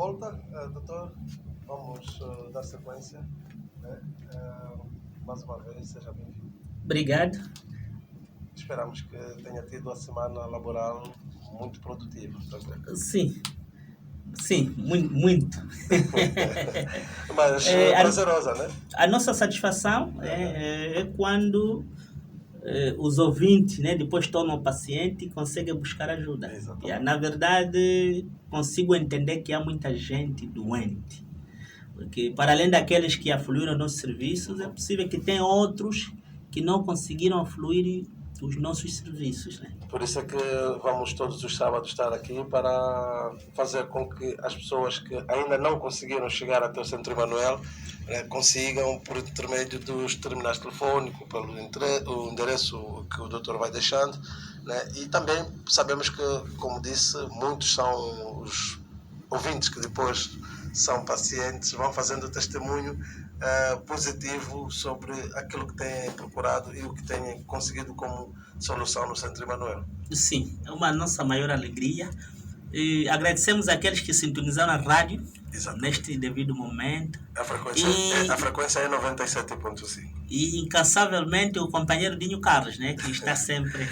volta, doutor. Vamos dar sequência. Né? Mais uma vez, seja bem-vindo. Obrigado. Esperamos que tenha tido a semana laboral muito produtiva. Sim, muito. Mas prazerosa, né? A nossa satisfação é quando os ouvintes, né, depois tornam o paciente e conseguem buscar ajuda. Exatamente. Na verdade, consigo entender que há muita gente doente. Porque, para além daqueles que afluíram nos nossos serviços, é possível que tenha outros que não conseguiram afluir os nossos serviços. Né? Por isso é que vamos todos os sábados estar aqui para fazer com que as pessoas que ainda não conseguiram chegar até o Centro Emanuel consigam, por intermédio dos terminais telefônicos, pelo endereço que o doutor vai deixando. Né? E também sabemos que, como disse, muitos são os ouvintes que depois são pacientes, vão fazendo testemunho positivo sobre aquilo que têm procurado e o que têm conseguido como solução no Centro Emanuel. Sim, é uma nossa maior alegria. E agradecemos àqueles que sintonizaram a rádio. Exatamente. Neste devido momento. A frequência é 97.5. E incansavelmente o companheiro Dinho Carlos, né, que está sempre...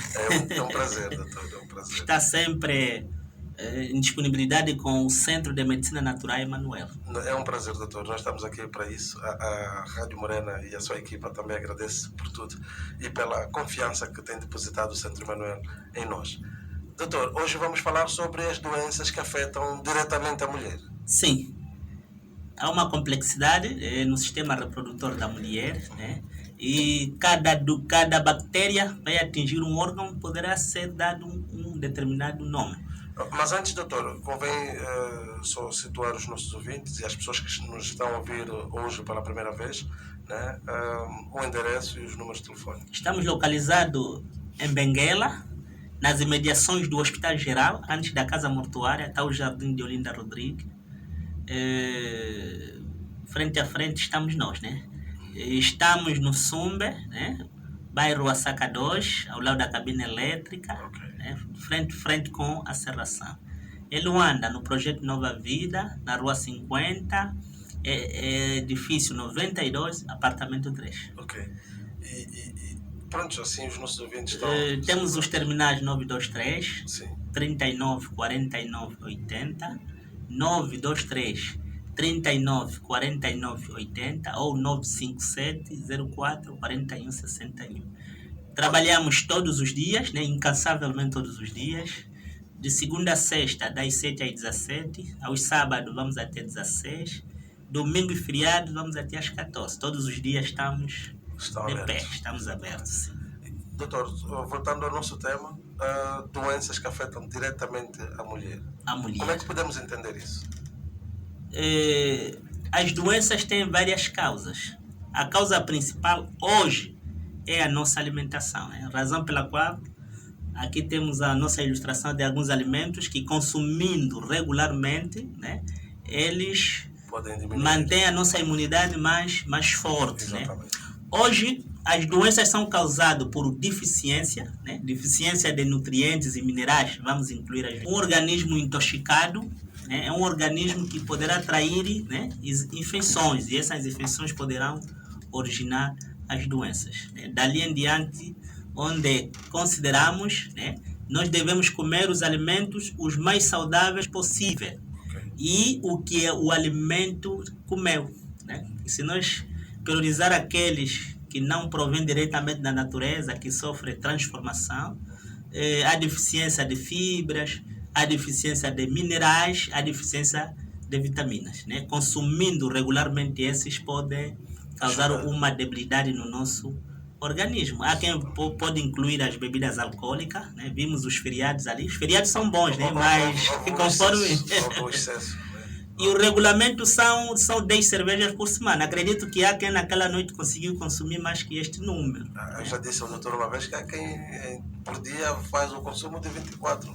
é um prazer, doutor, é um prazer. Está sempre em disponibilidade com o Centro de Medicina Natural Emanuel. É um prazer, doutor. Nós estamos aqui para isso. A Rádio Morena e a sua equipa também agradece por tudo e pela confiança que tem depositado o Centro Emanuel em nós. Doutor, hoje vamos falar sobre as doenças que afetam diretamente a mulher. Sim. Há uma complexidade no sistema reprodutor da mulher, né? E cada bactéria vai atingir um órgão, poderá ser dado um determinado nome. Mas antes, doutor, convém só situar os nossos ouvintes e as pessoas que nos estão a ouvir hoje pela primeira vez, né? O endereço e os números de telefone. Estamos localizados em Benguela, nas imediações do Hospital Geral, antes da Casa Mortuária, está o Jardim de Olinda Rodrigues. Frente a frente estamos nós, né? Estamos no Sumbe, né? Bairro Açaca 2, ao lado da cabina elétrica, okay. Né? Frente com a serração. Ele anda no projeto Nova Vida, na Rua 50, edifício 92, apartamento 3. Ok. E pronto, assim os nossos ouvintes estão... Temos os terminais 923, sim. 39 49 80, 923 39 49 80 ou 957 04 41 61. Trabalhamos todos os dias, né, incansavelmente todos os dias, de segunda a sexta, das 7 às 17, aos sábados vamos até 16, domingo e feriado vamos até às 14. Todos os dias estamos de pé, estamos abertos. Sim. Doutor, voltando ao nosso tema, doenças que afetam diretamente a mulher. Como é que podemos entender isso? As doenças têm várias causas. A causa principal hoje é a nossa alimentação. É a razão pela qual aqui temos a nossa ilustração de alguns alimentos que, consumindo regularmente, né, eles mantêm a nossa imunidade mais forte. Né? Hoje, as doenças são causadas por deficiência, né? Deficiência de nutrientes e minerais, vamos incluir um organismo intoxicado, né? É um organismo que poderá atrair, né, infecções, e essas infecções poderão originar as doenças. Né? Dali em diante, onde consideramos, né, nós devemos comer os alimentos os mais saudáveis possível, e o que o alimento comeu. Né? E se nós priorizar aqueles que não provém diretamente da natureza, que sofre transformação, a deficiência de fibras, a deficiência de minerais, a deficiência de vitaminas. Né? Consumindo regularmente esses pode causar uma debilidade no nosso organismo. Há quem pode incluir as bebidas alcoólicas, né? Vimos os feriados ali. Os feriados são bons, né? Mas conforme... E o regulamento são 10 cervejas por semana. Acredito que há quem naquela noite conseguiu consumir mais que este número. Eu já disse ao doutor uma vez que há quem por dia faz o consumo de 24.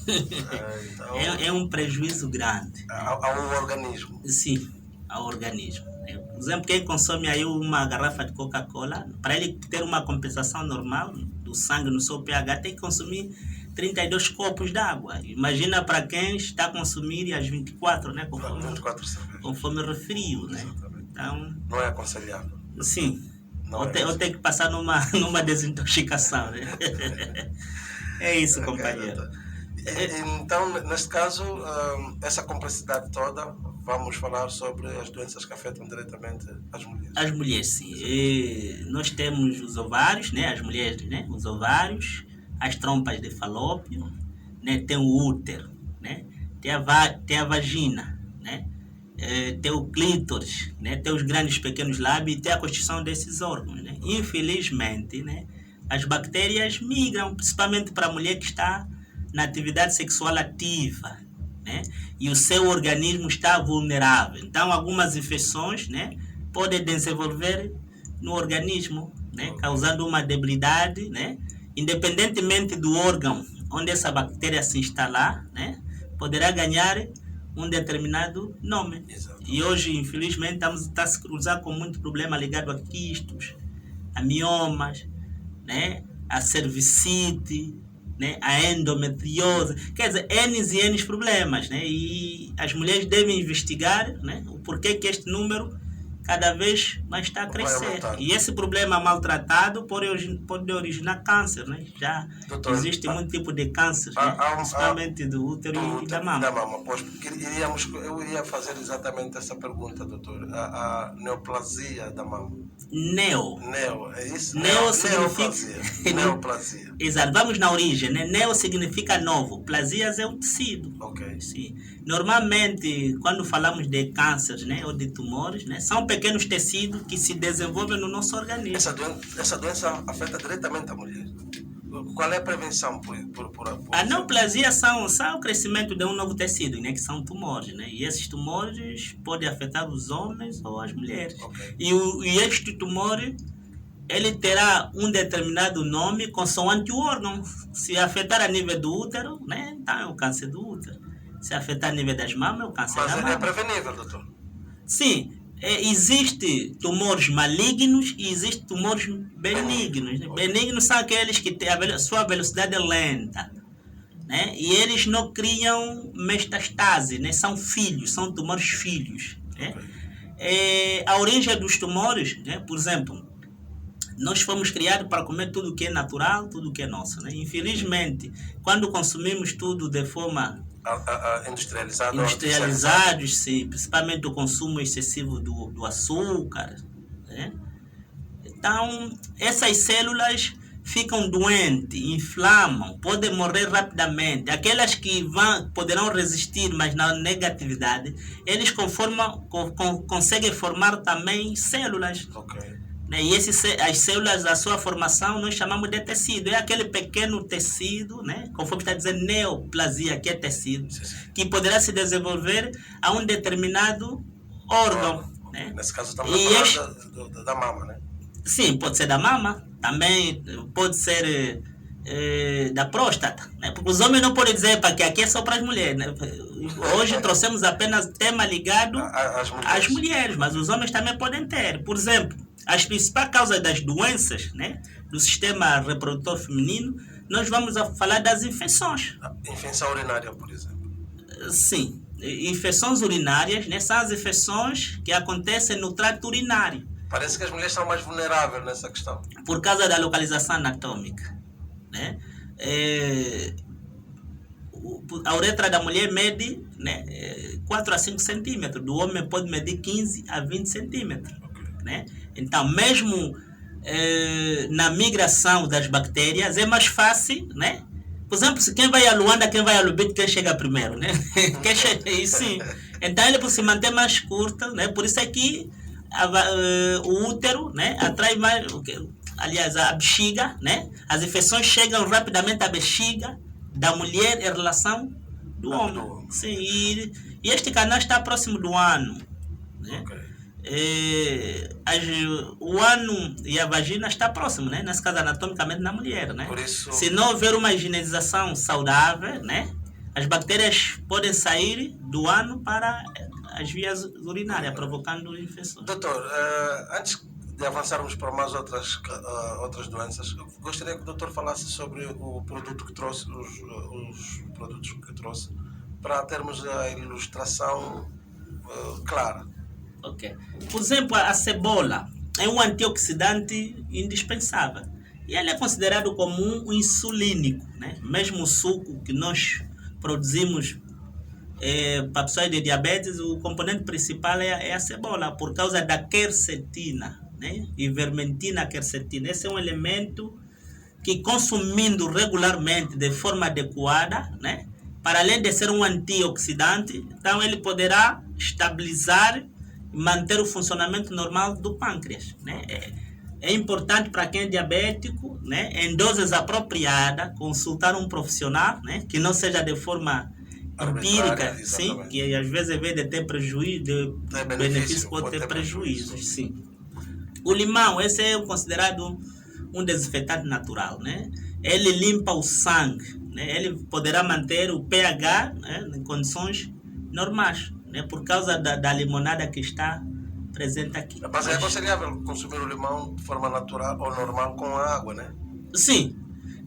Então, é um prejuízo grande. Ao organismo. Sim, ao organismo. Por exemplo, quem consome aí uma garrafa de Coca-Cola, para ele ter uma compensação normal do sangue no seu pH, tem que consumir 32 copos de água. Imagina para quem está a consumir às 24, né? 24 cervejas. Conforme referiu, né? Exatamente. Então, Não é aconselhável. sim. Não Ou é tem que passar numa desintoxicação, né? É isso, Ok, companheiro. doutor. Então, neste caso, essa complexidade toda, vamos falar sobre as doenças que afetam diretamente as mulheres. As mulheres, sim. Nós temos os ovários, né? As mulheres, né? Os ovários, as trompas de falópio, né? Tem o útero, né? Tem a vagina, né? Tem o clítoris, né? Tem os grandes e pequenos lábios e tem a constituição desses órgãos, né? Infelizmente, né? As bactérias migram, principalmente para a mulher que está na atividade sexual ativa, né? E o seu organismo está vulnerável. Então, algumas infecções, né? Podem desenvolver no organismo, né? Causando uma debilidade, né? Independentemente do órgão onde essa bactéria se instalar, né? Poderá ganhar um determinado nome. Exato. E hoje, infelizmente, estamos a se cruzar com muito problema ligado a quistos, a miomas, né? A cervicite, né? A endometriose. Quer dizer, N e N problemas, né? E as mulheres devem investigar, né? O porquê que este número cada vez mais está a crescer. E esse problema maltratado pode originar câncer, né? Já Doutor, existe muito tipo de câncer, né? Principalmente do útero e da mama. Pois, porque eu iria fazer exatamente essa pergunta, doutor. A neoplasia da mama. Neo, é isso? significa... Neoplasia. Exato, vamos na origem, né? Neo significa novo, plasias é o tecido. Ok. Sim. Normalmente, quando falamos de cânceres, né, ou de tumores, né, são pequenos tecidos que se desenvolvem no nosso organismo. Essa doença afeta diretamente a mulher. Qual é a prevenção por a neoplasia são o crescimento de um novo tecido, né, que são tumores, né? E esses tumores podem afetar os homens ou as mulheres. Okay. E este tumor, ele terá um determinado nome consoante o órgão. Se afetar a nível do útero, né, então é o câncer do útero. Se afetar a nível das mamas, é o câncer da mama. Mas é prevenível, doutor? Sim. Existem tumores malignos e existem tumores benignos. Benignos são aqueles que têm sua velocidade lenta, né? E eles não criam metastase, né? São tumores filhos, né? A origem dos tumores, né? Por exemplo, nós fomos criados para comer tudo que é natural, tudo que é nosso, né? Infelizmente, quando consumimos tudo de forma industrializados, sim, principalmente o consumo excessivo do açúcar, né? Então, essas células ficam doentes, inflamam, podem morrer rapidamente. Aquelas que poderão resistir, mas na negatividade, eles conseguem formar também células. Okay. E as células da sua formação nós chamamos de tecido. É aquele pequeno tecido, né? Conforme está dizendo, neoplasia, que é tecido, que poderá se desenvolver a um determinado órgão. Né? Nesse caso estamos a falar da mama, né? Sim, pode ser da mama, também pode ser da próstata. Né? Porque os homens não podem dizer que aqui é só para as mulheres. Né? Hoje trouxemos apenas tema ligado às mulheres, mas os homens também podem ter. Por exemplo, as principais causas das doenças, né, do sistema reprodutor feminino, nós vamos falar das infecções. Infecção urinária, por exemplo. Sim, infecções urinárias, né, são as infecções que acontecem no trato urinário. Parece que as mulheres são mais vulneráveis nessa questão. Por causa da localização anatômica. Né? A uretra da mulher mede, né, 4 a 5 centímetros, do homem pode medir 15 a 20 centímetros. Né? Então, mesmo na migração das bactérias, é mais fácil, né? Por exemplo, se quem vai a Luanda, quem vai a Lubito, quem chega primeiro, né? Sim. Então, ele por se manter mais curto, né? Por isso é que o útero, né, atrai mais, aliás, a bexiga, né? As infecções chegam rapidamente à bexiga da mulher em relação do homem. Sim, e este canal está próximo do ano, né? Okay. O ano e a vagina está próximo, né? Nesse caso, anatomicamente, na mulher, né? Por isso... Se não houver uma higienização saudável, né? As bactérias podem sair do ano para as vias urinárias, provocando infecções. Doutor, antes de avançarmos para mais outras doenças, eu gostaria que o doutor falasse sobre o produto que trouxe, os produtos que trouxe, para termos a ilustração clara. Ok. Por exemplo, a cebola é um antioxidante indispensável. E ele é considerado como um insulínico, né? Mesmo o suco que nós produzimos para pessoas de diabetes, o componente principal é a cebola, por causa da quercetina, né? Ivermectina quercetina. Esse é um elemento que, consumindo regularmente de forma adequada, né? Para além de ser um antioxidante, então ele poderá estabilizar e manter o funcionamento normal do pâncreas, né? É importante para quem é diabético, né, em doses apropriadas, consultar um profissional, né, que não seja de forma empírica, sim, que às vezes, em vez de ter prejuízo, de benefício, pode ter prejuízos, sim. O limão, esse é considerado um desinfetante natural, né? Ele limpa o sangue, né? Ele poderá manter o pH, né, em condições normais, né, por causa da limonada que está presente aqui. Mas é aconselhável consumir o limão de forma natural ou normal com água, né? Sim.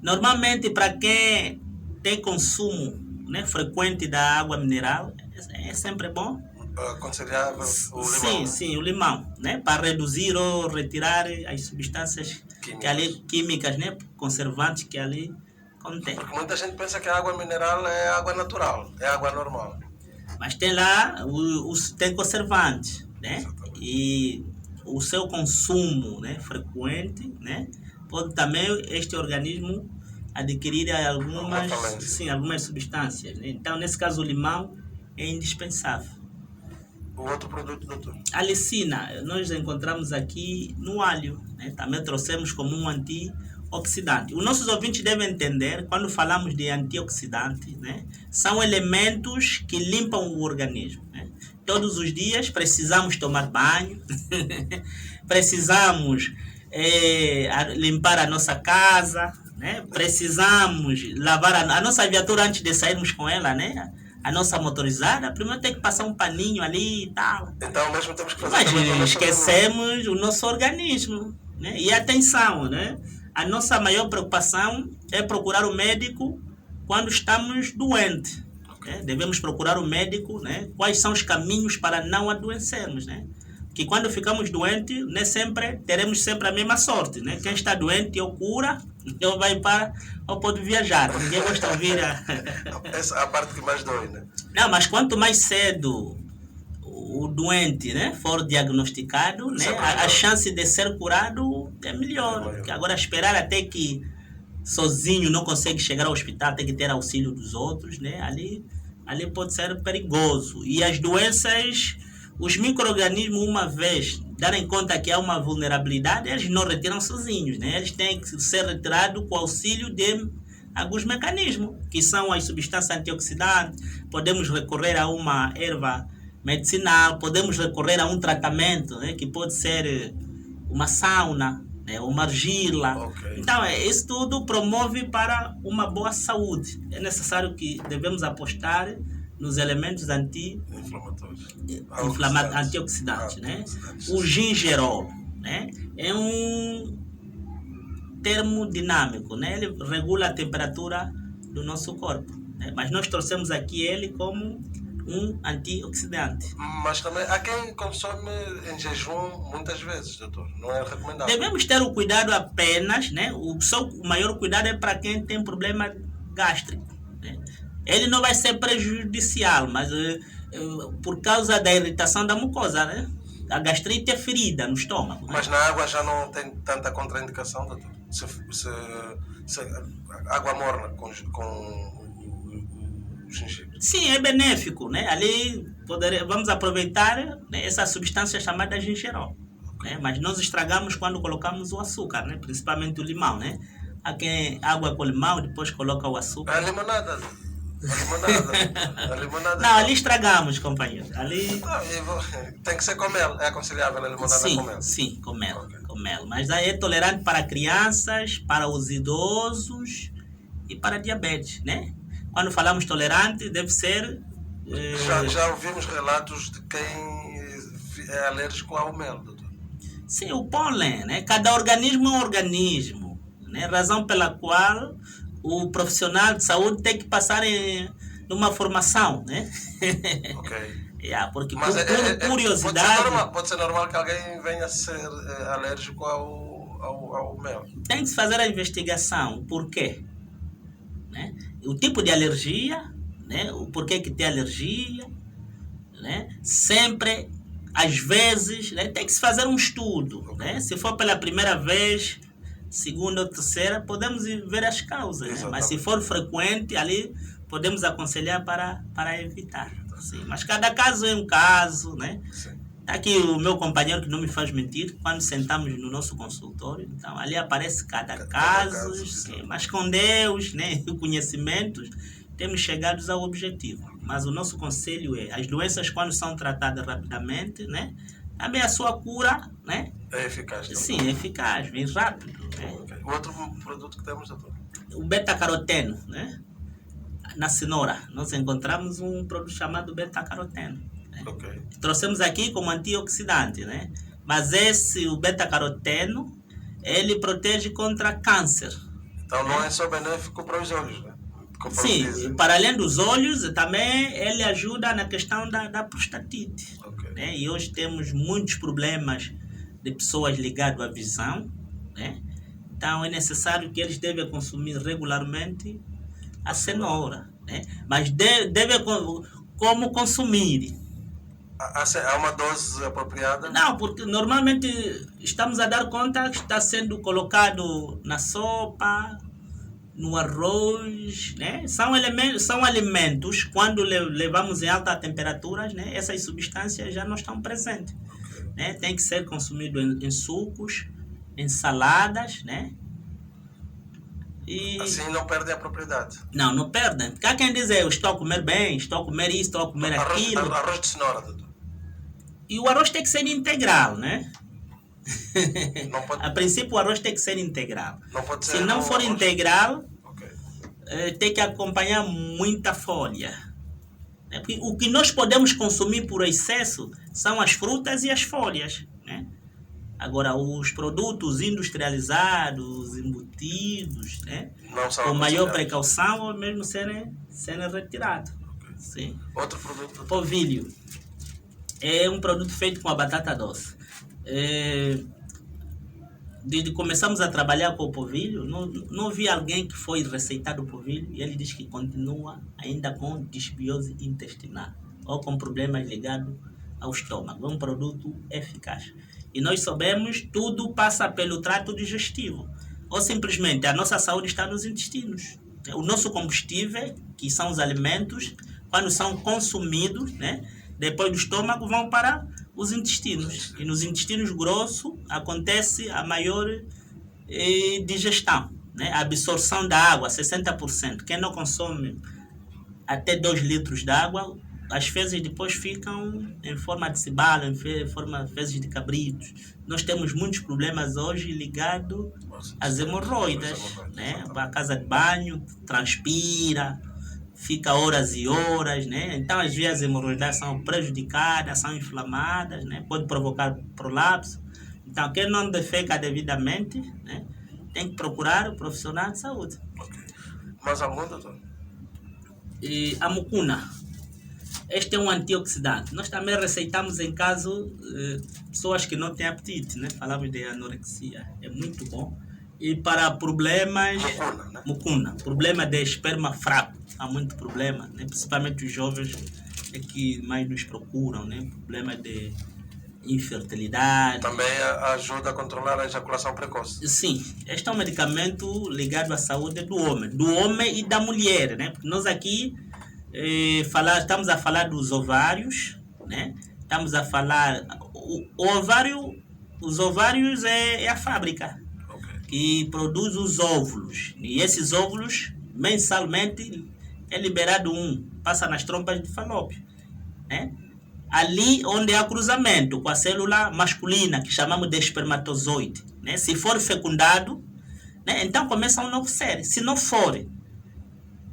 Normalmente, para quem tem consumo, né, frequente da água mineral, é sempre bom. Aconselhável o limão? Sim, sim, o limão, né, para reduzir ou retirar as substâncias químicas, né, conservantes que ali contém. Porque muita gente pensa que a água mineral é água natural, é água normal. Mas tem lá, tem conservantes, né? Exatamente. E o seu consumo, né, frequente, né, pode também este organismo adquirir algumas substâncias, né? Então, nesse caso, o limão é indispensável. O outro produto, doutor? A lisina, nós encontramos aqui no alho, né? Também trouxemos como um antioxidante. Os nossos ouvintes devem entender, quando falamos de antioxidante, né, são elementos que limpam o organismo, né? Todos os dias precisamos tomar banho, precisamos limpar a nossa casa, né? Precisamos lavar a nossa viatura antes de sairmos com ela, né? A nossa motorizada, primeiro tem que passar um paninho ali e tal. Então mesmo temos que fazer. Mas esquecemos o nosso organismo, né? E atenção, né? A nossa maior preocupação é procurar o médico quando estamos doentes. Né? Devemos procurar o médico, né? Quais são os caminhos para não adoecermos, né? Que quando ficamos doentes, né, teremos sempre a mesma sorte, né? Quem está doente ou cura, ou vai para, ou pode viajar. Ninguém gosta de ouvir Essa é a parte que mais dói, né? Não, mas quanto mais cedo o doente, né, for diagnosticado, né, a chance de ser curado é melhor. Porque agora esperar até que sozinho não consegue chegar ao hospital, tem que ter auxílio dos outros, né? Ali pode ser perigoso. E as doenças, os micro-organismos, uma vez darem conta que há uma vulnerabilidade, eles não retiram sozinhos, né? Eles têm que ser retirados com auxílio de alguns mecanismos, que são as substâncias antioxidantes. Podemos recorrer a uma erva medicinal, podemos recorrer a um tratamento, né, que pode ser uma sauna, né, uma argila. Okay. Então, isso tudo promove para uma boa saúde. É necessário que devemos apostar nos elementos antioxidantes, né? O gingerol, né, é um termo dinâmico, né? Ele regula a temperatura do nosso corpo, né? Mas nós trouxemos aqui ele como um antioxidante. Mas também há quem consome em jejum muitas vezes, doutor. Não é recomendável. Devemos ter o cuidado apenas, né? O maior cuidado é para quem tem problema gástrico, né? Ele não vai ser prejudicial, mas por causa da irritação da mucosa, né? A gastrite é ferida no estômago. Mas na água já não tem tanta contraindicação, doutor? Se água morna com gengibre. Sim, é benéfico, né? Ali vamos aproveitar, né, essa substância chamada gingerol, né? Mas nós estragamos quando colocamos o açúcar, né? Principalmente o limão, né? Há quem água com limão, depois coloca o açúcar. A limonada. Não, ali estragamos, companheiro. Ali... Tem que ser com mel. É aconselhável a limonada com mel? Sim, com mel. Okay. Com mel. Mas aí é tolerante para crianças, para os idosos e para diabetes, né? Quando falamos tolerante, deve ser... Já ouvimos relatos de quem é alérgico ao mel, doutor. Sim, o pólen, né? Cada organismo é um organismo, né? Razão pela qual o profissional de saúde tem que passar numa formação, né? Ok. Porque Mas por curiosidade, pode ser normal que alguém venha a ser alérgico ao mel. tem que se fazer a investigação. Por quê? Né? O tipo de alergia, né? O porquê que tem alergia, né? Sempre, às vezes, né? Tem que se fazer um estudo. Okay. Né? Se for pela primeira vez, segunda ou terceira, podemos ver as causas. Né? Mas se for frequente, ali podemos aconselhar para evitar. Sim. Mas cada caso é um caso, né? Está aqui o meu companheiro que não me faz mentir, quando sentamos no nosso consultório, então ali aparece cada caso, sim, mas com Deus, né, e conhecimentos, temos chegado ao objetivo. Mas o nosso conselho é, as doenças quando são tratadas rapidamente, né, também a sua cura, né? É eficaz. Então. Sim, é eficaz, vem rápido. Né? Okay. O outro produto que temos, doutor? O beta-caroteno, né? Na cenoura, nós encontramos um produto chamado beta-caroteno. Né? Okay. Trouxemos aqui como antioxidante, né? Mas o beta-caroteno, ele protege contra câncer. Então não é só benéfico para os olhos, né? Sim, para além dos olhos, também ele ajuda na questão da prostatite. Okay. Né? E hoje temos muitos problemas de pessoas ligadas à visão, né? Então é necessário que eles devem consumir regularmente a cenoura, né? Mas deve como consumir. Há uma dose apropriada? Não, porque normalmente estamos a dar conta que está sendo colocado na sopa, no arroz, né? São alimentos, quando levamos em altas temperaturas, né? Essas substâncias já não estão presentes. Okay. Né? Tem que ser consumido em sucos, em saladas, né? E assim não perdem a propriedade. Não perdem. Porque há quem diz, eu estou a comer bem, estou a comer isso, estou a comer aquilo. Arroz de cenoura, doutor. E o arroz tem que ser integral, né? Pode... A princípio o arroz tem que ser integral. Não pode ser. Se não for arroz integral, okay. Tem que acompanhar muita folha. Porque o que nós podemos consumir por excesso são as frutas e as folhas, né? Agora, os produtos industrializados, embutidos, né? Com maior precaução, ou mesmo serem retirados. Okay. Sim. Outro produto? Polvilho. É um produto feito com a batata doce. Desde que começamos a trabalhar com o polvilho, não vi alguém que foi receitado o polvilho e ele diz que continua ainda com disbiose intestinal ou com problemas ligados ao estômago. É um produto eficaz. E nós sabemos, tudo passa pelo trato digestivo. Ou simplesmente a nossa saúde está nos intestinos. O nosso combustível, que são os alimentos, quando são consumidos, né, depois do estômago, vão para os intestinos. E nos intestinos grossos acontece a maior digestão, né? A absorção da água, 60%. Quem não consome até 2 litros de água, as fezes depois ficam em forma de cibalo, em forma de fezes de cabritos. Nós temos muitos problemas hoje ligados às hemorroidas, né? Vai à casa de banho, transpira, fica horas e horas, né? Então as vias hemorroidais são prejudicadas, são inflamadas, né? Pode provocar prolapso. Então quem não defeca devidamente, né, tem que procurar o profissional de saúde. Okay. Mais algum, doutor? E a mucuna. Este é um antioxidante. Nós também receitamos em caso pessoas que não têm apetite, né? Falamos de anorexia. É muito bom. E para problemas... Mucuna, né? Mucuna. Problema de esperma fraco. Há muito problema, né? Principalmente os jovens é que mais nos procuram, né? Problema de infertilidade. Também ajuda a controlar a ejaculação precoce. Sim. Este é um medicamento ligado à saúde do homem e da mulher, né? Porque nós aqui estamos a falar dos ovários, né? Estamos a falar... Os ovários é a fábrica que produz os óvulos. E esses óvulos, mensalmente, é liberado passa nas trompas de falópio, né? Ali onde há cruzamento com a célula masculina, que chamamos de espermatozoide, né? Se for fecundado, né? Então começa um novo ser. Se não for,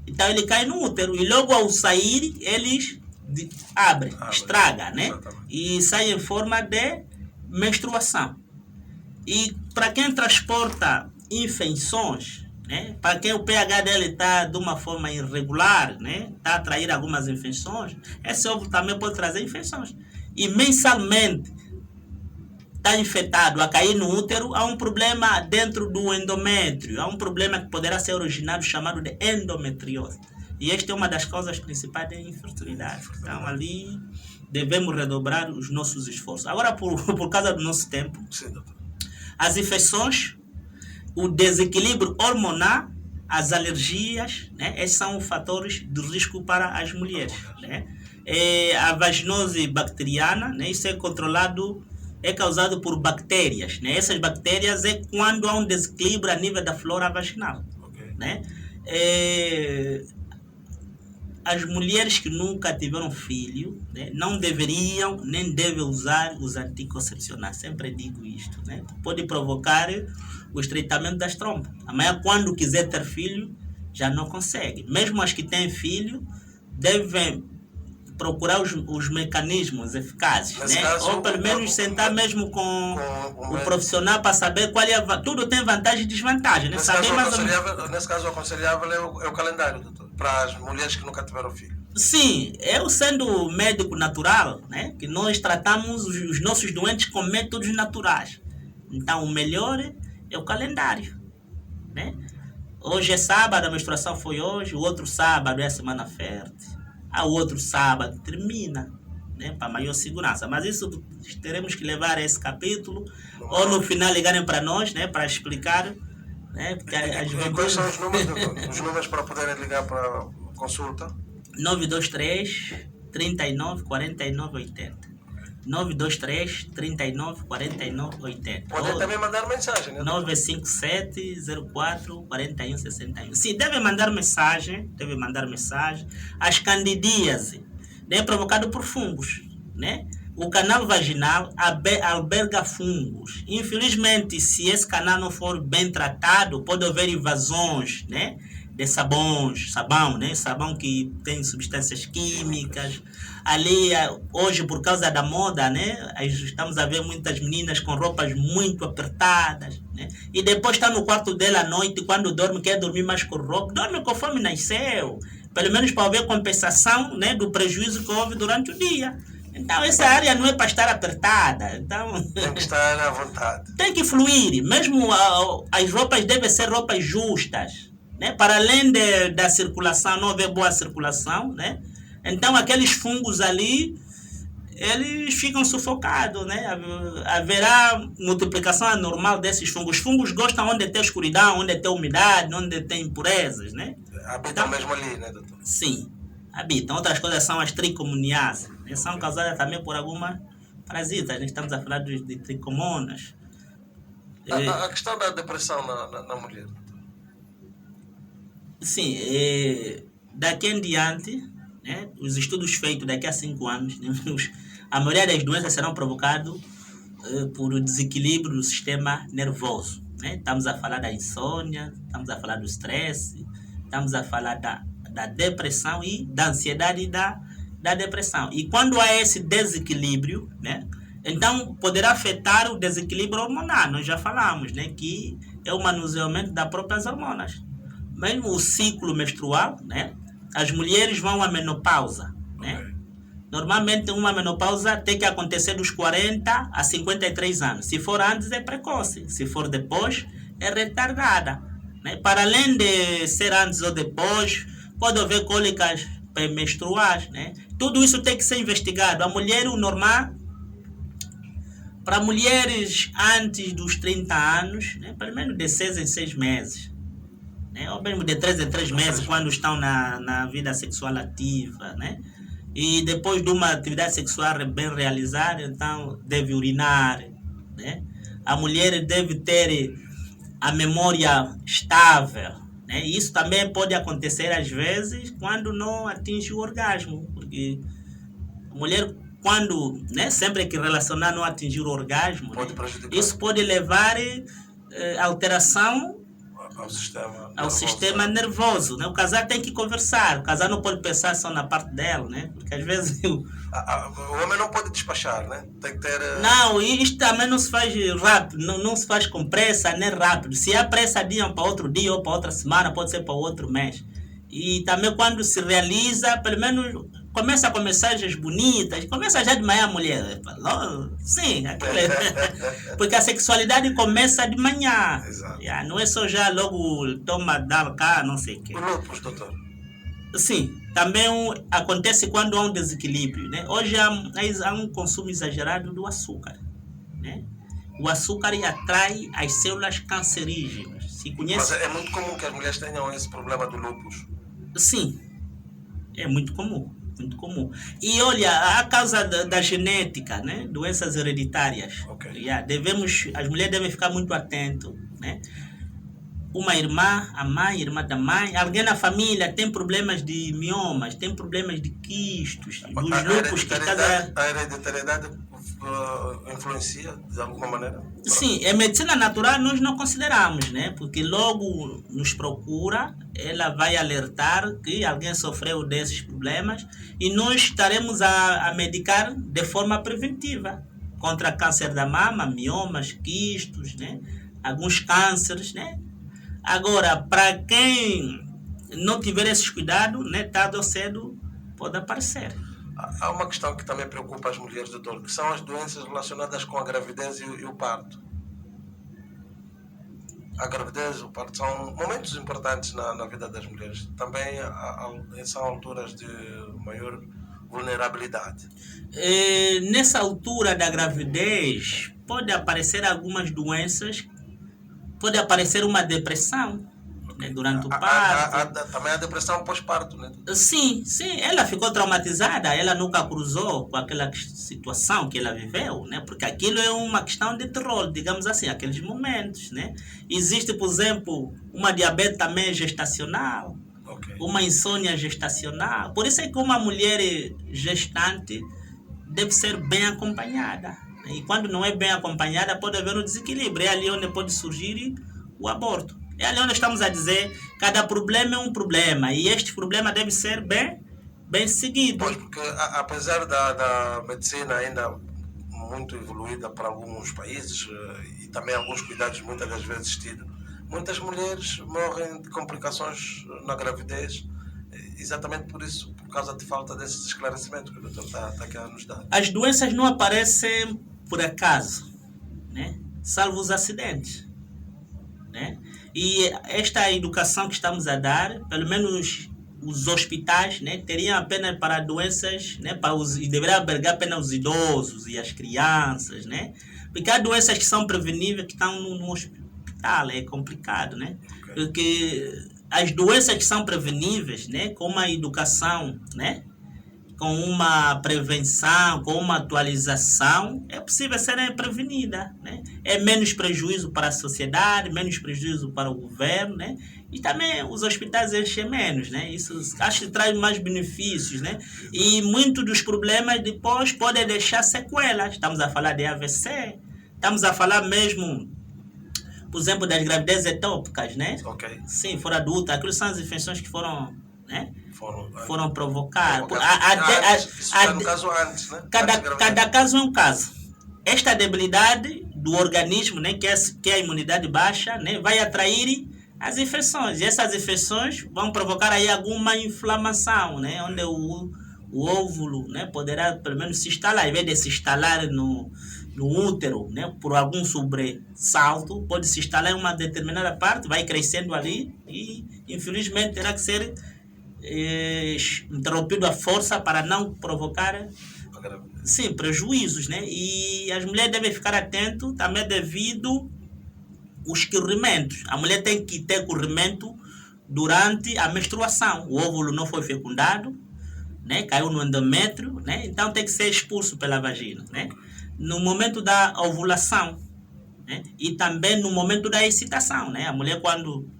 então ele cai no útero. E logo ao sair, eles abrem, estraga, né? Exatamente. E sai em forma de menstruação. E para quem transporta infecções, né? Para quem o pH dele está de uma forma irregular, né? Está a atrair algumas infecções, esse ovo também pode trazer infecções. E mensalmente está infectado a cair no útero, há um problema dentro do endométrio, há um problema que poderá ser originado chamado de endometriose. E esta é uma das causas principais da infertilidade. Então ali devemos redobrar os nossos esforços. Agora, por causa do nosso tempo, Sim, doutor. as infecções, o desequilíbrio hormonal, as alergias, né? Esses são fatores de risco para as mulheres. Né? A vaginose bacteriana, né? Isso é controlado, é causado por bactérias. Né? Essas bactérias é quando há um desequilíbrio a nível da flora vaginal. Okay. Né? As mulheres que nunca tiveram filho, né, não deveriam nem devem usar os anticoncepcionais. Sempre digo isto. Né? Pode provocar o estreitamento das trompas. Amanhã, quando quiser ter filho, já não consegue. Mesmo as que têm filho, devem procurar os mecanismos eficazes. Né? Caso, ou pelo menos sentar mesmo com o profissional para saber qual é a... Tudo tem vantagem e desvantagem. Né? Nesse caso, o aconselhável é o calendário, doutor, para as mulheres que nunca tiveram filho. Sim, eu sendo médico natural, né, que nós tratamos os nossos doentes com métodos naturais. Então, o melhor é o calendário. Né? Hoje é sábado, a menstruação foi hoje, o outro sábado é a semana fértil. O outro sábado termina, né, para maior segurança. Mas isso teremos que levar a esse capítulo, ou no final ligarem para nós, né, para explicar. Né, porque quais são os números, os números para poderem ligar para consulta? 923 39 49 80. 923 39 49 80. Podem também mandar mensagem, né? 957 04 41 61. Sim, deve mandar mensagem. As candidíase, né, provocado por fungos, né? O canal vaginal alberga fungos. Infelizmente, se esse canal não for bem tratado, pode haver invasões, né, de sabão, né? Sabão que tem substâncias químicas. Ali, hoje, por causa da moda, né? Estamos a ver muitas meninas com roupas muito apertadas, né? E depois está no quarto dela à noite, quando dorme, quer dormir mais com roupa. Dorme conforme nasceu. Pelo menos para haver compensação, né, do prejuízo que houve durante o dia. Então, essa área não é para estar apertada. Então, tem que estar à vontade. Tem que fluir. Mesmo as roupas devem ser roupas justas. Né? Para além da circulação, não haver boa circulação, né? Então aqueles fungos ali, eles ficam sufocados, né? Haverá multiplicação anormal desses fungos. Os fungos gostam onde tem escuridão, onde tem umidade, onde tem impurezas, né? Habitam mesmo ali, né, doutor? Sim, habitam. Outras coisas são as tricomuniases, né? São causadas também por algumas parasitas. Estamos a falar de tricomonas. A questão da depressão na mulher. Sim, daqui em diante, né, os estudos feitos daqui a 5 anos, né, a maioria das doenças serão provocadas por desequilíbrio do sistema nervoso. Né? Estamos a falar da insônia, estamos a falar do estresse, estamos a falar da depressão e da ansiedade e da depressão. E quando há esse desequilíbrio, né, então poderá afetar o desequilíbrio hormonal. Nós já falamos, né, que é o manuseamento das próprias hormonas. Mesmo o ciclo menstrual, né? As mulheres vão à menopausa, né? Normalmente uma menopausa tem que acontecer dos 40 a 53 anos. Se for antes é precoce, se for depois é retardada, né? Para além de ser antes ou depois, pode haver cólicas pré-menstruais, né? Tudo isso tem que ser investigado. A mulher, o normal, para mulheres antes dos 30 anos, né? Pelo menos de 6 em 6 meses. Né? Ou mesmo de 3 em 3 meses, quando estão na vida sexual ativa, né? E depois de uma atividade sexual bem realizada, então deve urinar, né? A mulher deve ter a memória estável, né? Isso também pode acontecer às vezes quando não atinge o orgasmo, porque a mulher, quando, né, sempre que relacionar não atingir o orgasmo, pode, né, isso pode levar a alteração ao sistema ao nervoso, sistema né? nervoso, né? O casal tem que conversar, o casal não pode pensar só na parte dela, né? Porque às vezes O homem não pode despachar, né? Tem que ter. não, e isto também não se faz rápido, não se faz com pressa nem rápido. Se há pressa de um para outro dia ou para outra semana, pode ser para outro mês. E também quando se realiza, pelo menos começa com mensagens bonitas, começa já de manhã a mulher. Falou, sim, aquilo é. Porque a sexualidade começa de manhã. Exato. Yeah, não é só já logo toma, dá cá, não sei o quê. O lúpus, doutor. Sim, também acontece quando há um desequilíbrio, né? Hoje há um consumo exagerado do açúcar, né? O açúcar atrai as células cancerígenas. Se Mas conhece? é muito comum que as mulheres tenham esse problema do lúpus. Sim, é muito comum, muito comum. E olha, a causa da genética, né? Doenças hereditárias. Ok. Yeah, as mulheres devem ficar muito atentas, né? Uma irmã, a mãe, irmã da mãe, alguém na família tem problemas de miomas, tem problemas de quistos, dos lúpus que está... A hereditariedade influencia de alguma maneira? Sim, a medicina natural nós não consideramos, né? Porque logo nos procura, ela vai alertar que alguém sofreu desses problemas e nós estaremos a medicar de forma preventiva contra câncer da mama, miomas, quistos, né? Alguns cânceres, né? Agora, para quem não tiver esses cuidados, né, tarde ou cedo pode aparecer. Há uma questão que também preocupa as mulheres, doutor, que são as doenças relacionadas com a gravidez e o parto. A gravidez e o parto são momentos importantes na vida das mulheres. Também são alturas de maior vulnerabilidade. Nessa altura da gravidez, pode aparecer algumas doenças, pode aparecer uma depressão, né, durante o parto. Também a depressão pós-parto, né? Sim, ela ficou traumatizada, ela nunca cruzou com aquela situação que ela viveu, né? Porque aquilo é uma questão de terror, digamos assim, aqueles momentos, né? Existe, por exemplo, uma diabetes também gestacional, Okay. uma insônia gestacional. Por isso é que uma mulher gestante deve ser bem acompanhada. E quando não é bem acompanhada, pode haver um desequilíbrio. É ali onde pode surgir o aborto. É ali onde estamos a dizer, cada problema é um problema. E este problema deve ser bem seguido. Pois, porque apesar da medicina ainda muito evoluída para alguns países e também alguns cuidados muitas das vezes tidos, muitas mulheres morrem de complicações na gravidez exatamente por isso, por causa de falta desses esclarecimentos que o doutor está aqui a nos dar. As doenças não aparecem por acaso, né? Salvo os acidentes, né? E esta educação que estamos a dar, pelo menos os hospitais, né, teriam apenas para doenças, né, e deveria albergar apenas os idosos e as crianças, né? Porque há doenças que são preveníveis que estão no hospital, é complicado, né? Okay. Porque as doenças que são preveníveis, né, com uma educação, né, com uma prevenção, com uma atualização, é possível serem prevenidas, né? É menos prejuízo para a sociedade, menos prejuízo para o governo, né? E também os hospitais enchem menos, né? Isso acho que traz mais benefícios, né? E muitos dos problemas depois podem deixar sequelas. Estamos a falar de AVC, estamos a falar mesmo, por exemplo, das gravidezes ectópicas, né? Ok. Sim, fora adulta, aquelas são as infecções que foram, né? Foram provocadas. No caso antes, né? Cada caso é um caso. Esta debilidade do organismo, né, que é a imunidade baixa, né, vai atrair as infecções. E essas infecções vão provocar aí alguma inflamação, né, onde o óvulo, né, poderá pelo menos se instalar. Ao invés de se instalar no útero, né, por algum sobressalto, pode se instalar em uma determinada parte, vai crescendo ali e, infelizmente, terá que ser interrompido a força para não provocar prejuízos, né? E as mulheres devem ficar atentas também devido aos corrimentos. A mulher tem que ter corrimento durante a menstruação. O óvulo não foi fecundado, né? Caiu no endométrio, né? Então tem que ser expulso pela vagina, né? No momento da ovulação, né? E também no momento da excitação, né? A mulher quando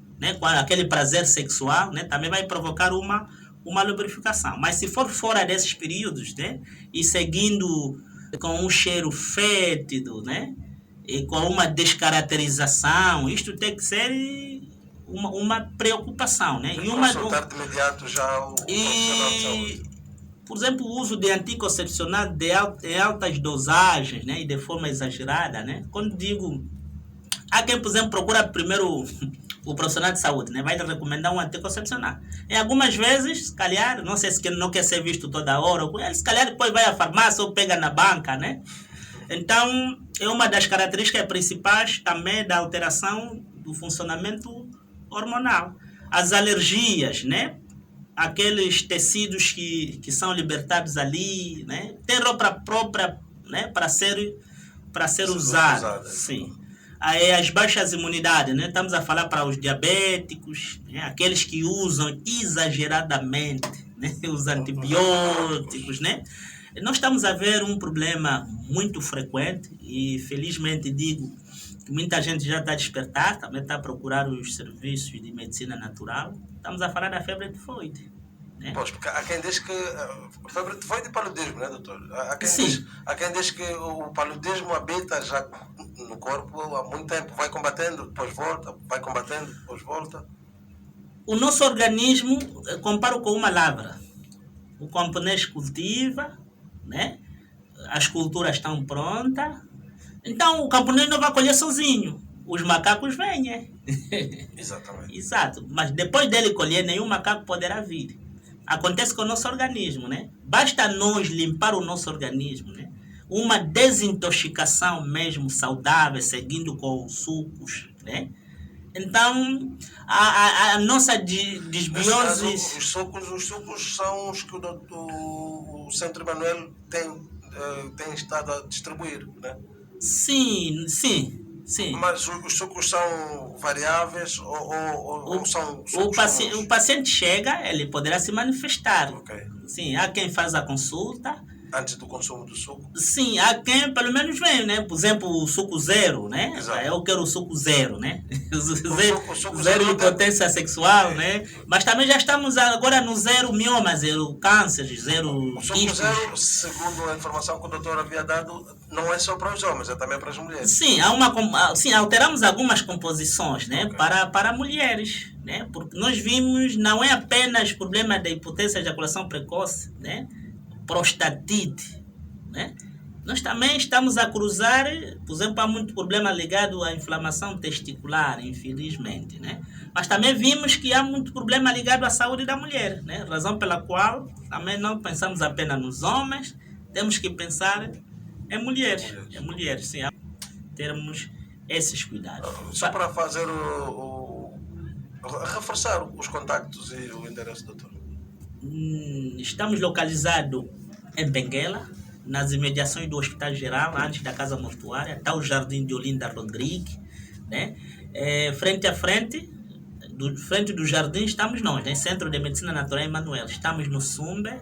aquele prazer sexual, né, também vai provocar uma lubrificação. Mas se for fora desses períodos, né, e seguindo com um cheiro fétido, né, e com uma descaracterização, isto tem que ser uma preocupação, né? E consultar de imediato já o profissional de saúde. Por exemplo, o uso de anticoncepcional em altas dosagens, né? E de forma exagerada, né? Quando digo... Há quem, por exemplo, procura primeiro o profissional de saúde, né? Vai te recomendar um anticoncepcional. E algumas vezes, se calhar, não sei se não quer ser visto toda hora, se calhar depois vai à farmácia ou pega na banca, né? Então, é uma das características principais também da alteração do funcionamento hormonal. As alergias, né? Aqueles tecidos que são libertados ali, né? Tem roupa própria, né? Para ser usada. Sim. Aí as baixas imunidades, né? Estamos a falar para os diabéticos, né? Aqueles que usam exageradamente, né? Os antibióticos, né? Nós estamos a ver um problema muito frequente e felizmente digo que muita gente já está a despertar, também está a procurar os serviços de medicina natural. Estamos a falar da febre tifoide. Né? Pois, porque há quem diz que febre tifoide e paludismo, né, doutor? Há quem diz que o paludismo habita já no corpo há muito tempo, vai combatendo, depois volta, vai combatendo, depois volta. O nosso organismo, comparo com uma lavra. O camponês cultiva, né? As culturas estão prontas. Então o camponês não vai colher sozinho. Os macacos vêm. Exatamente. Exato. Mas depois dele colher, nenhum macaco poderá vir. Acontece com o nosso organismo, né? Basta nós limpar o nosso organismo, né? Uma desintoxicação mesmo saudável, seguindo com sucos, né? Então, a nossa desbiose... Os sucos são os que o Centro Emanuel tem estado a distribuir, né? Sim. Mas os sucos são variáveis ou são sucos o paciente chega, ele poderá se manifestar. Okay. Sim, há quem faz a consulta. Antes do consumo do suco? Sim, há quem pelo menos vem, né? Por exemplo, o suco zero, né? Exato. Eu quero o suco zero, né? O suco zero de potência sexual, né? Mas também já estamos agora no zero mioma, zero câncer, zero O suco zero, segundo a informação que o doutor havia dado, não é só para os homens, é também para as mulheres. Sim, alteramos algumas composições, né? Okay. Para mulheres, né? Porque nós vimos, não é apenas problema da hipotensão de ejaculação precoce, né? Prostatite, né? Nós também estamos a cruzar, por exemplo, há muito problema ligado à inflamação testicular, infelizmente, né? Mas também vimos que há muito problema ligado à saúde da mulher, né? Razão pela qual também não pensamos apenas nos homens, temos que pensar em mulheres. Em mulheres, sim. Termos esses cuidados. Só para fazer reforçar os contactos e o endereço, doutor. Estamos localizados em Benguela, nas imediações do Hospital Geral, antes da Casa Mortuária, está o Jardim de Olinda Rodrigues, né? Frente a frente do jardim estamos nós, né? Centro de Medicina Natural Emanuel. Estamos no Sumbe,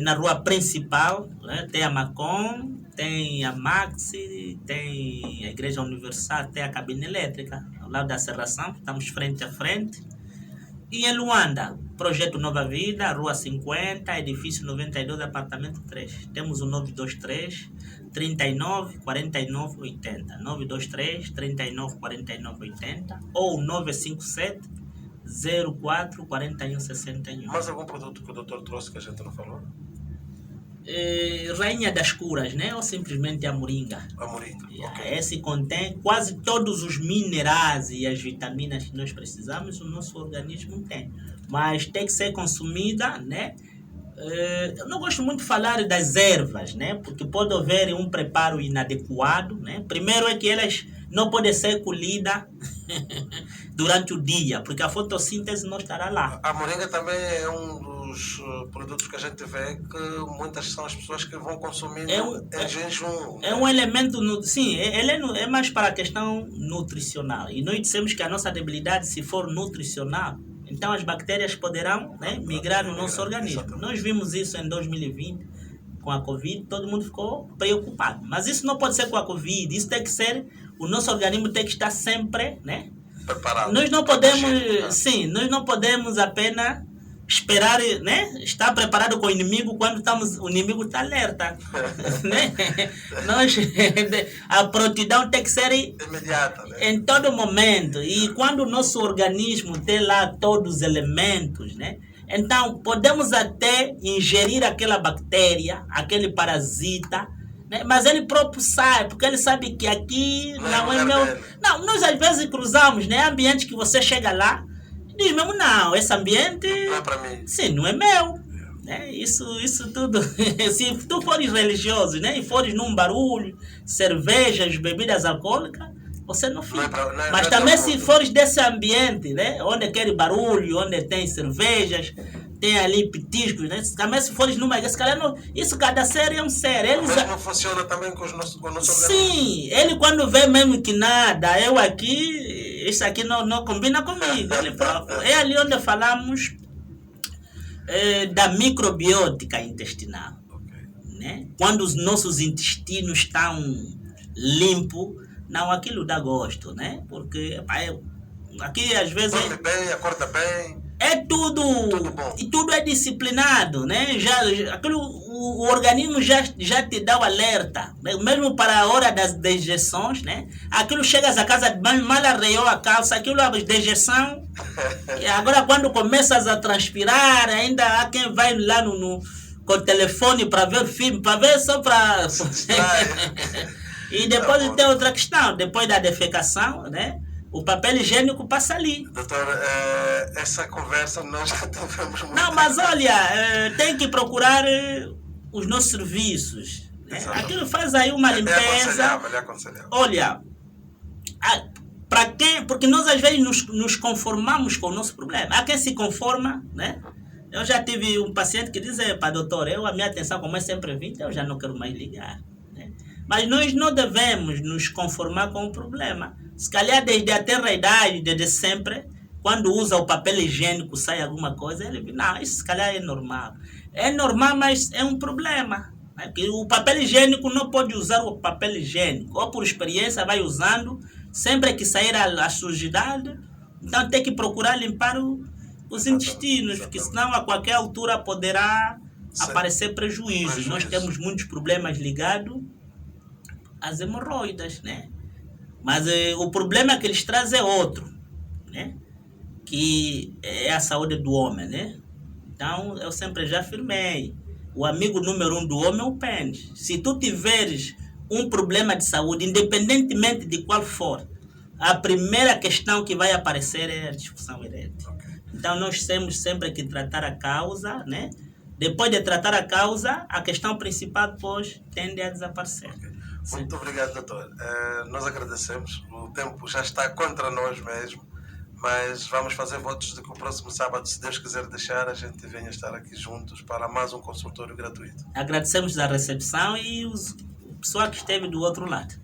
na rua principal, né? Tem a Macom, tem a Maxi, tem a Igreja Universal, tem a cabine elétrica, ao lado da serração, estamos frente a frente. E em Luanda, Projeto Nova Vida, Rua 50, Edifício 92, Apartamento 3. Temos o 923 39 49 80. 923 39 49 80 ou 957 04 41 61. Mais algum produto que o doutor trouxe que a gente não falou? Rainha das curas, né? Ou simplesmente a moringa. A moringa, ok. Esse contém quase todos os minerais e as vitaminas que nós precisamos, o nosso organismo tem. Mas tem que ser consumida, né? Eu não gosto muito de falar das ervas, né? Porque pode haver um preparo inadequado, né? Primeiro é que elas não podem ser colhidas durante o dia, porque a fotossíntese não estará lá. A moringa também é um dos produtos que a gente vê que muitas são as pessoas que vão consumindo em jejum. É um elemento, sim, ele é mais para a questão nutricional. E nós dissemos que a nossa debilidade, se for nutricional, então as bactérias poderão, né, migrar no nosso organismo. Exatamente. Nós vimos isso em 2020, com a Covid, todo mundo ficou preocupado. Mas isso não pode ser com a Covid, isso tem que ser, o nosso organismo tem que estar sempre, né, preparado. Nós não podemos, sim, nós não podemos apenas esperar, né? Estar preparado com o inimigo quando o inimigo está alerta. Né? Nós, a prontidão tem que ser imediata, né? em todo momento. E quando o nosso organismo tem lá todos os elementos, né? Então, podemos até ingerir aquela bactéria, aquele parasita, né? Mas ele próprio sai, porque ele sabe que aqui não é meu. Não, nós às vezes cruzamos, né? Ambiente que você chega lá, diz mesmo, não, esse ambiente. Não é para mim. Sim, não é meu. Né? Isso tudo. Se tu fores religioso, né? E fores num barulho, cervejas, bebidas alcoólicas, você não fica. Mas também se fores desse ambiente, né? Onde é aquele barulho, onde tem cervejas, tem ali petiscos, né? Também se fores numa igreja, isso cada ser é um ser. Mas não funciona também com o nosso organismo? Sim, ele quando vê mesmo que nada, eu aqui, isso aqui não combina comigo. Ele próprio. É ali onde falamos da microbiótica intestinal. Né? Quando os nossos intestinos estão limpos, não, aquilo dá gosto, né? Porque aqui às vezes... Dorme bem, acorda bem. É tudo bom. E tudo é disciplinado, né? O organismo já te dá o alerta, né? Mesmo para a hora das dejeções, né? Aquilo chegas a casa, mal arreou a calça, aquilo é dejeção. E agora quando começas a transpirar, ainda há quem vai lá com o telefone para ver filme, para ver só para... E depois tem outra questão, depois da defecação, né? O papel higiênico passa ali. Doutor, essa conversa nós já tivemos muito. Não, mas olha, tem que procurar os nossos serviços. Né? Aquilo faz aí uma limpeza. É aconselhável. Olha, para quem... Porque nós às vezes nos conformamos com o nosso problema. Há quem se conforma, né? Eu já tive um paciente que diz, para doutor, a minha atenção como é sempre 20, eu já não quero mais ligar. Né? Mas nós não devemos nos conformar com o problema. Se calhar desde a tenra idade, desde sempre, quando usa o papel higiênico, sai alguma coisa, ele diz, não, isso se calhar é normal. É normal, mas é um problema. Né? Porque o papel higiênico não pode usar o papel higiênico. Ou por experiência vai usando, sempre que sair a sujidade, então tem que procurar limpar os intestinos, porque senão a qualquer altura poderá aparecer prejuízos. Nós temos muitos problemas ligados às hemorroidas, né? Mas o problema que eles trazem é outro, né? Que é a saúde do homem, né? Então, eu sempre já afirmei, o amigo número 1 do homem é o pênis. Se tu tiveres um problema de saúde, independentemente de qual for, a primeira questão que vai aparecer é a disfunção erétil. Então, nós temos sempre que tratar a causa, né? Depois de tratar a causa, a questão principal depois tende a desaparecer. Muito obrigado, doutor. Nós agradecemos. O tempo já está contra nós mesmo, mas vamos fazer votos de que o próximo sábado, se Deus quiser deixar, a gente venha estar aqui juntos para mais um consultório gratuito. Agradecemos a recepção e o pessoal que esteve do outro lado.